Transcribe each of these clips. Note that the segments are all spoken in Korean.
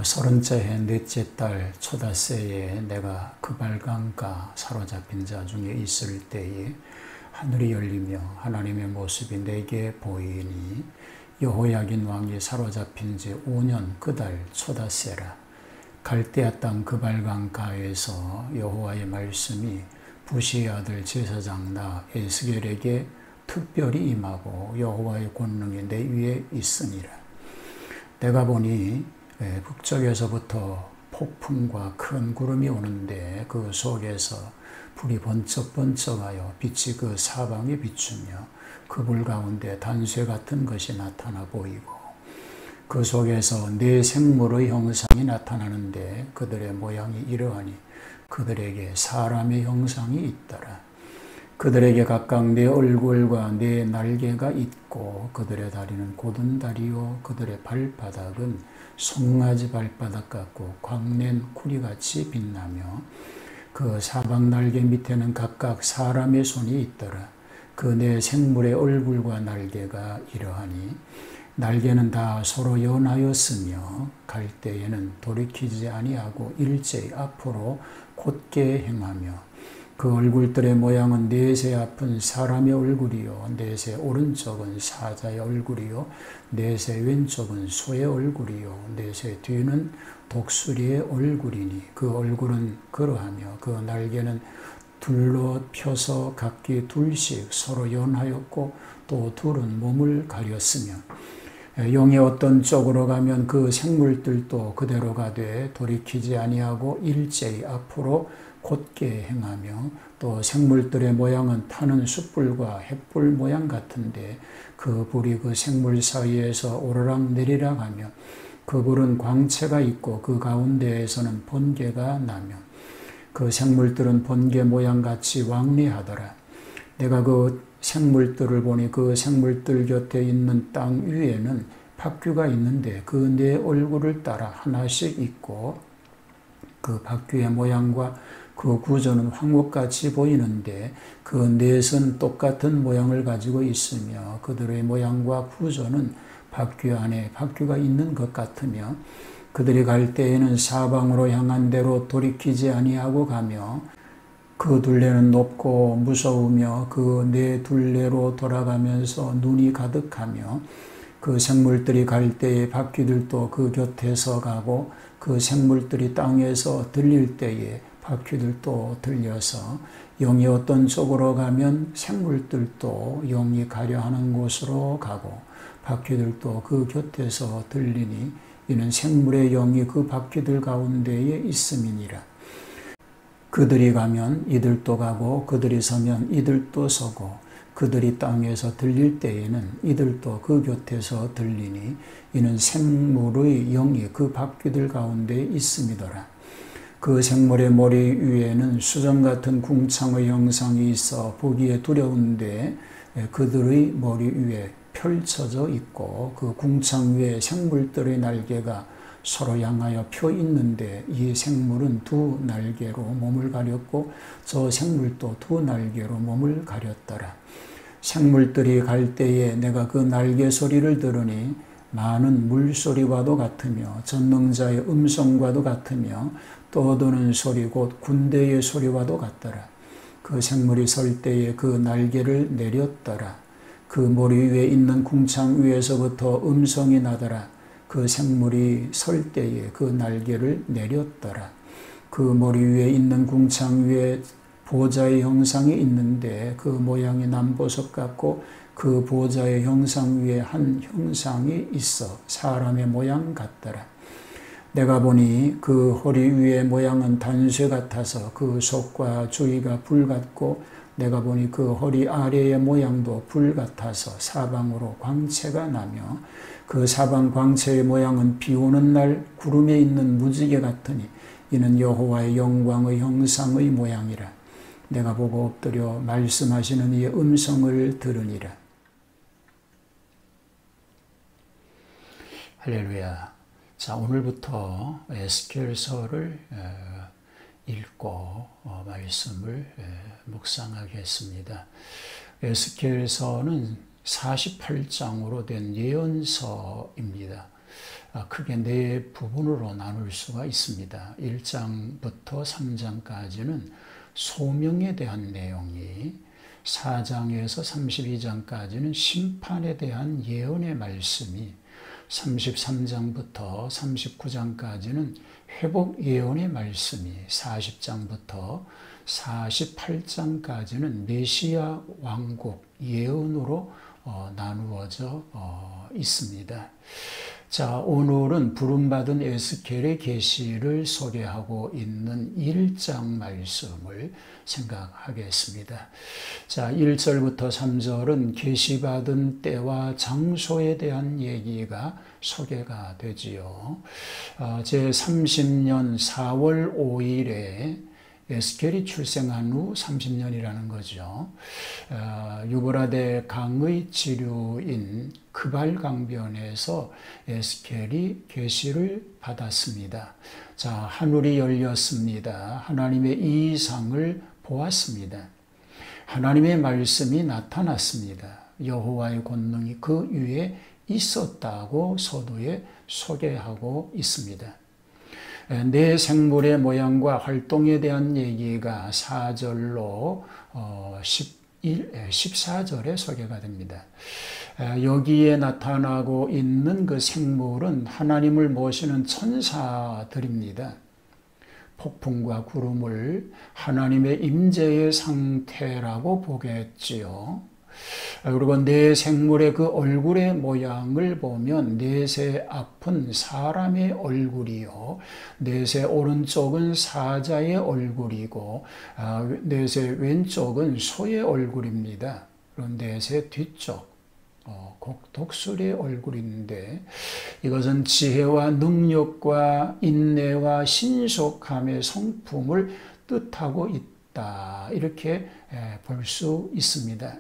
30째 해 넷째 달 초다새에 내가 그발강가 사로잡힌 자 중에 있을 때에 하늘이 열리며 하나님의 모습이 내게 보이니 여호야긴 왕이 사로잡힌 지 5년 그 달 초다새라. 갈대아 땅 그발강가에서 여호와의 말씀이 부시의 아들 제사장 나 에스겔에게 특별히 임하고 여호와의 권능이 내 위에 있으니라. 내가 보니 북쪽에서부터 폭풍과 큰 구름이 오는데 그 속에서 불이 번쩍번쩍하여 빛이 그 사방에 비추며 그 불 가운데 단쇠 같은 것이 나타나 보이고 그 속에서 네 생물의 형상이 나타나는데 그들의 모양이 이러하니 그들에게 사람의 형상이 있더라. 그들에게 각각 네 얼굴과 네 날개가 있고 그들의 다리는 곧은 다리요 그들의 발바닥은 송아지 발바닥 같고 광낸 구리같이 빛나며 그 사방 날개 밑에는 각각 사람의 손이 있더라. 그 네 생물의 얼굴과 날개가 이러하니 날개는 다 서로 연하였으며 갈 때에는 돌이키지 아니하고 일제히 앞으로 곧게 행하며 그 얼굴들의 모양은 넷의 앞은 사람의 얼굴이요 넷의 오른쪽은 사자의 얼굴이요 넷의 왼쪽은 소의 얼굴이요 넷의 뒤는 독수리의 얼굴이니 그 얼굴은 그러하며 그 날개는 둘로 펴서 각기 둘씩 서로 연하였고 또 둘은 몸을 가렸으며 용이 어떤 쪽으로 가면 그 생물들도 그대로 가되 돌이키지 아니하고 일제히 앞으로 곧게 행하며 또 생물들의 모양은 타는 숯불과 횃불 모양 같은데 그 불이 그 생물 사이에서 오르락 내리락 하며 그 불은 광채가 있고 그 가운데에서는 번개가 나며 그 생물들은 번개 모양같이 왕래하더라. 내가 그 생물들을 보니 그 생물들 곁에 있는 땅 위에는 밭귀가 있는데 그 네 얼굴을 따라 하나씩 있고 그 밭귀의 모양과 그 구조는 황옥같이 보이는데 그 넷은 똑같은 모양을 가지고 있으며 그들의 모양과 구조는 밭귀 안에 밭귀가 있는 것 같으며 그들이 갈 때에는 사방으로 향한 대로 돌이키지 아니하고 가며 그 둘레는 높고 무서우며 그 네 둘레로 돌아가면서 눈이 가득하며 그 생물들이 갈 때에 바퀴들도 그 곁에서 가고 그 생물들이 땅에서 들릴 때에 바퀴들도 들려서 용이 어떤 쪽으로 가면 생물들도 용이 가려 하는 곳으로 가고 바퀴들도 그 곁에서 들리니 이는 생물의 영이 그 바퀴들 가운데에 있음이니라. 그들이 가면 이들도 가고 그들이 서면 이들도 서고 그들이 땅에서 들릴 때에는 이들도 그 곁에서 들리니 이는 생물의 영이 그 바퀴들 가운데 있음이더라. 그 생물의 머리 위에는 수정 같은 궁창의 형상이 있어 보기에 두려운데 그들의 머리 위에 펼쳐져 있고 그 궁창 위에 생물들의 날개가 서로 향하여 펴 있는데 이 생물은 두 날개로 몸을 가렸고 저 생물도 두 날개로 몸을 가렸더라. 생물들이 갈 때에 내가 그 날개 소리를 들으니 많은 물소리와도 같으며 전능자의 음성과도 같으며 떠도는 소리 곧 군대의 소리와도 같더라. 그 생물이 설 때에 그 날개를 내렸더라. 그 머리 위에 있는 궁창 위에서부터 음성이 나더라. 그 생물이 설 때에 그 날개를 내렸더라. 그 머리 위에 있는 궁창 위에 보좌의 형상이 있는데 그 모양이 남보석 같고 그 보좌의 형상 위에 한 형상이 있어 사람의 모양 같더라. 내가 보니 그 허리 위의 모양은 단쇠 같아서 그 속과 주위가 불 같고 내가 보니 그 허리 아래의 모양도 불 같아서 사방으로 광채가 나며 그 사방 광채의 모양은 비 오는 날 구름에 있는 무지개 같으니 이는 여호와의 영광의 형상의 모양이라. 내가 보고 엎드려 말씀하시는 이의 음성을 들으니라. 할렐루야. 자, 오늘부터 에스겔서를 읽고 말씀을 묵상하겠습니다. 에스겔서는 48장으로 된 예언서입니다. 크게 네 부분으로 나눌 수가 있습니다. 1장부터 3장까지는 소명에 대한 내용이, 4장에서 32장까지는 심판에 대한 예언의 말씀이, 33장부터 39장까지는 회복 예언의 말씀이, 40장부터 48장까지는 메시아 왕국 예언으로 나누어져 있습니다. 자, 오늘은 부름받은 에스겔의 계시를 소개하고 있는 1장 말씀을 생각하겠습니다. 자, 1절부터 3절은 계시받은 때와 장소에 대한 얘기가 소개가 되지요. 제30년 4월 5일에 에스겔이 출생한 후 30년이라는 거죠. 유브라데 강의 지류인 그발강변에서 에스겔이 계시를 받았습니다. 자, 하늘이 열렸습니다. 하나님의 이상을 보았습니다. 하나님의 말씀이 나타났습니다. 여호와의 권능이 그 위에 있었다고 서두에 소개하고 있습니다. 내 생물의 모양과 활동에 대한 얘기가 4절로 14절에 소개가 됩니다. 여기에 나타나고 있는 그 생물은 하나님을 모시는 천사들입니다. 폭풍과 구름을 하나님의 임재의 상태라고 보겠지요. 그리고 내 생물의 그 얼굴의 모양을 보면 넷의 앞은 사람의 얼굴이요, 넷의 오른쪽은 사자의 얼굴이고 넷의 왼쪽은 소의 얼굴입니다. 그리고 넷의 뒤쪽 독수리의 얼굴인데, 이것은 지혜와 능력과 인내와 신속함의 성품을 뜻하고 있다, 이렇게 볼 수 있습니다.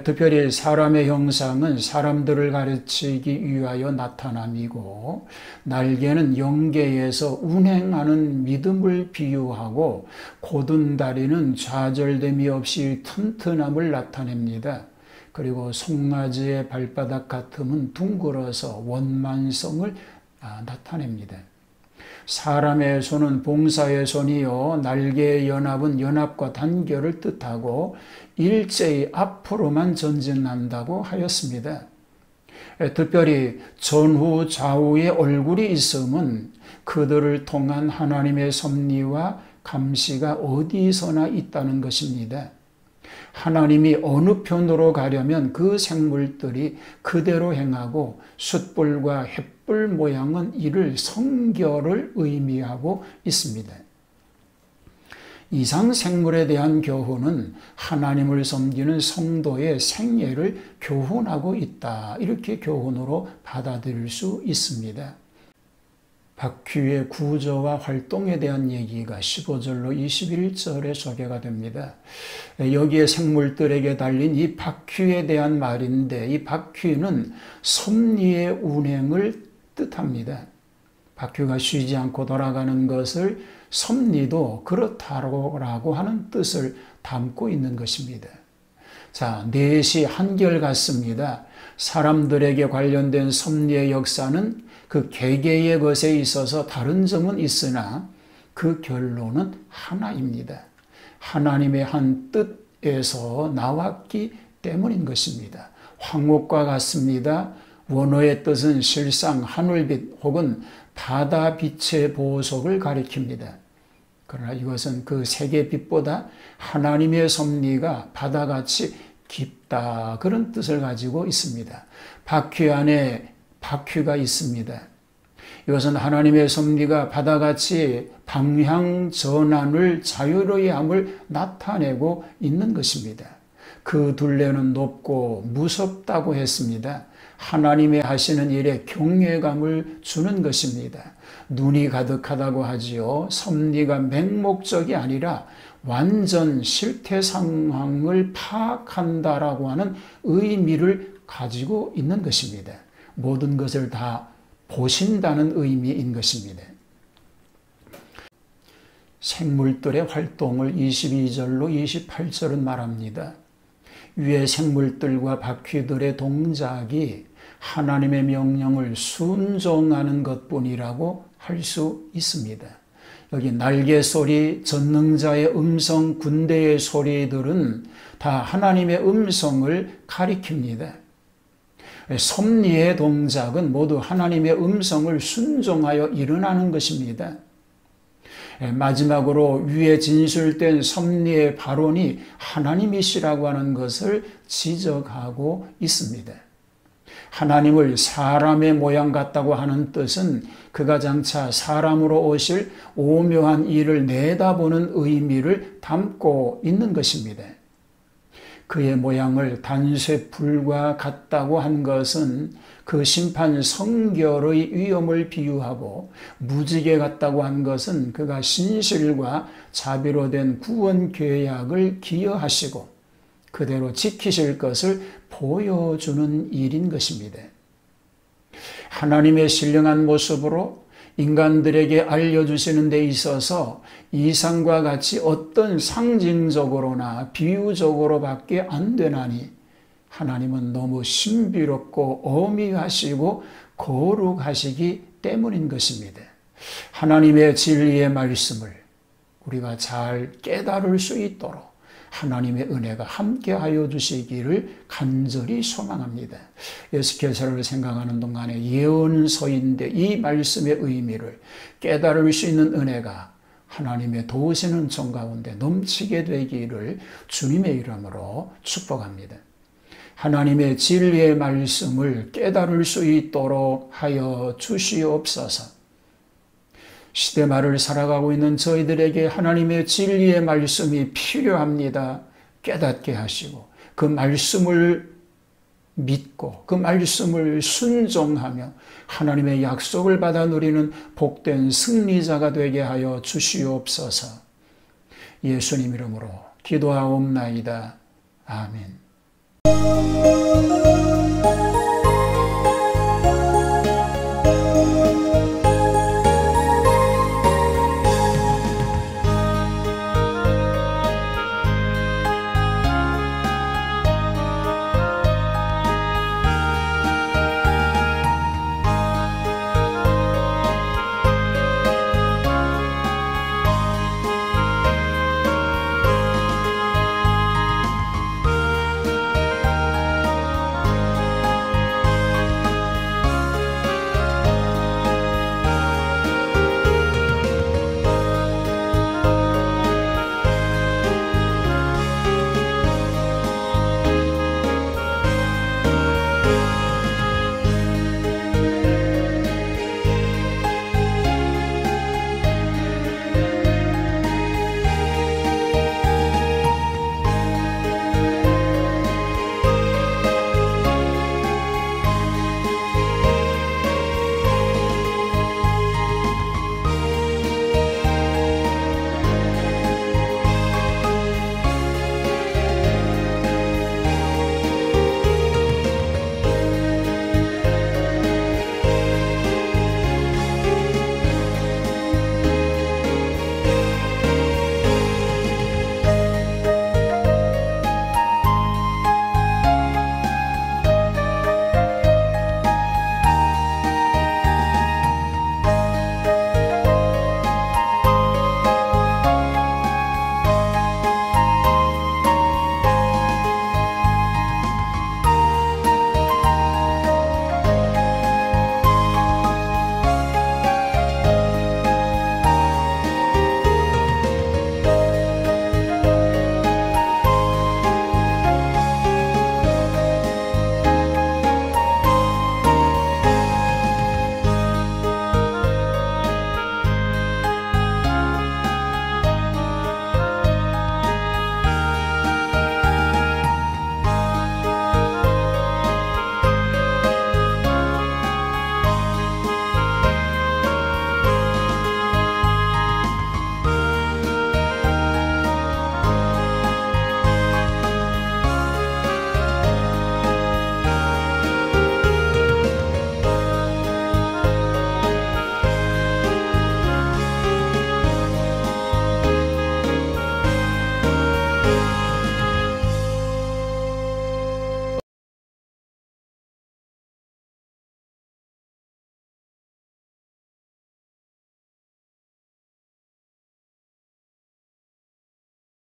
특별히 사람의 형상은 사람들을 가르치기 위하여 나타남이고, 날개는 영계에서 운행하는 믿음을 비유하고, 곧은 다리는 좌절됨이 없이 튼튼함을 나타냅니다. 그리고 송아지의 발바닥 같음은 둥글어서 원만성을 나타냅니다. 사람의 손은 봉사의 손이요, 날개의 연합은 연합과 단결을 뜻하고 일제히 앞으로만 전진한다고 하였습니다. 특별히 전후 좌우의 얼굴이 있음은 그들을 통한 하나님의 섭리와 감시가 어디서나 있다는 것입니다. 하나님이 어느 편으로 가려면 그 생물들이 그대로 행하고, 숯불과 횃불 모양은 이를 성결을 의미하고 있습니다. 이상 생물에 대한 교훈은 하나님을 섬기는 성도의 생애를 교훈하고 있다, 이렇게 교훈으로 받아들일 수 있습니다. 바퀴의 구조와 활동에 대한 얘기가 15절로 21절에 소개가 됩니다. 여기에 생물들에게 달린 이 바퀴에 대한 말인데, 이 바퀴는 섭리의 운행을 뜻합니다. 바퀴가 쉬지 않고 돌아가는 것을 섭리도 그렇다라고 하는 뜻을 담고 있는 것입니다. 자, 넷이 한결같습니다. 사람들에게 관련된 섭리의 역사는 그 개개의 것에 있어서 다른 점은 있으나 그 결론은 하나입니다. 하나님의 한 뜻에서 나왔기 때문인 것입니다. 황옥과 같습니다. 원어의 뜻은 실상 하늘빛 혹은 바다빛의 보석을 가리킵니다. 그러나 이것은 그 세계빛보다 하나님의 섭리가 바다같이 깊다, 그런 뜻을 가지고 있습니다. 바퀴 안에 바퀴가 있습니다. 이것은 하나님의 섭리가 바다같이 방향 전환을 자유로이 함을 나타내고 있는 것입니다. 그 둘레는 높고 무섭다고 했습니다. 하나님의 하시는 일에 경외감을 주는 것입니다. 눈이 가득하다고 하지요. 섭리가 맹목적이 아니라 완전 실태 상황을 파악한다라고 하는 의미를 가지고 있는 것입니다. 모든 것을 다 보신다는 의미인 것입니다. 생물들의 활동을 22절로 28절은 말합니다. 위의 생물들과 바퀴들의 동작이 하나님의 명령을 순종하는 것뿐이라고 할 수 있습니다. 여기 날개 소리, 전능자의 음성, 군대의 소리들은 다 하나님의 음성을 가리킵니다. 섭리의 동작은 모두 하나님의 음성을 순종하여 일어나는 것입니다. 마지막으로 위에 진술된 섭리의 발언이 하나님이시라고 하는 것을 지적하고 있습니다. 하나님을 사람의 모양 같다고 하는 뜻은 그가 장차 사람으로 오실 오묘한 일을 내다보는 의미를 담고 있는 것입니다. 그의 모양을 단쇠불과 같다고 한 것은 그 심판 성결의 위엄을 비유하고, 무지개 같다고 한 것은 그가 신실과 자비로 된 구원 계약을 기여하시고 그대로 지키실 것을 보여주는 일인 것입니다. 하나님의 신령한 모습으로 인간들에게 알려주시는 데 있어서 이상과 같이 어떤 상징적으로나 비유적으로밖에 안 되나니 하나님은 너무 신비롭고 어미하시고 거룩하시기 때문인 것입니다. 하나님의 진리의 말씀을 우리가 잘 깨달을 수 있도록 하나님의 은혜가 함께하여 주시기를 간절히 소망합니다. 에스겔서를 생각하는 동안에 예언서인데 이 말씀의 의미를 깨달을 수 있는 은혜가 하나님의 도우시는 정 가운데 넘치게 되기를 주님의 이름으로 축복합니다. 하나님의 진리의 말씀을 깨달을 수 있도록 하여 주시옵소서. 시대말을 살아가고 있는 저희들에게 하나님의 진리의 말씀이 필요합니다. 깨닫게 하시고 그 말씀을 믿고 그 말씀을 순종하며 하나님의 약속을 받아 누리는 복된 승리자가 되게 하여 주시옵소서. 예수님 이름으로 기도하옵나이다. 아멘.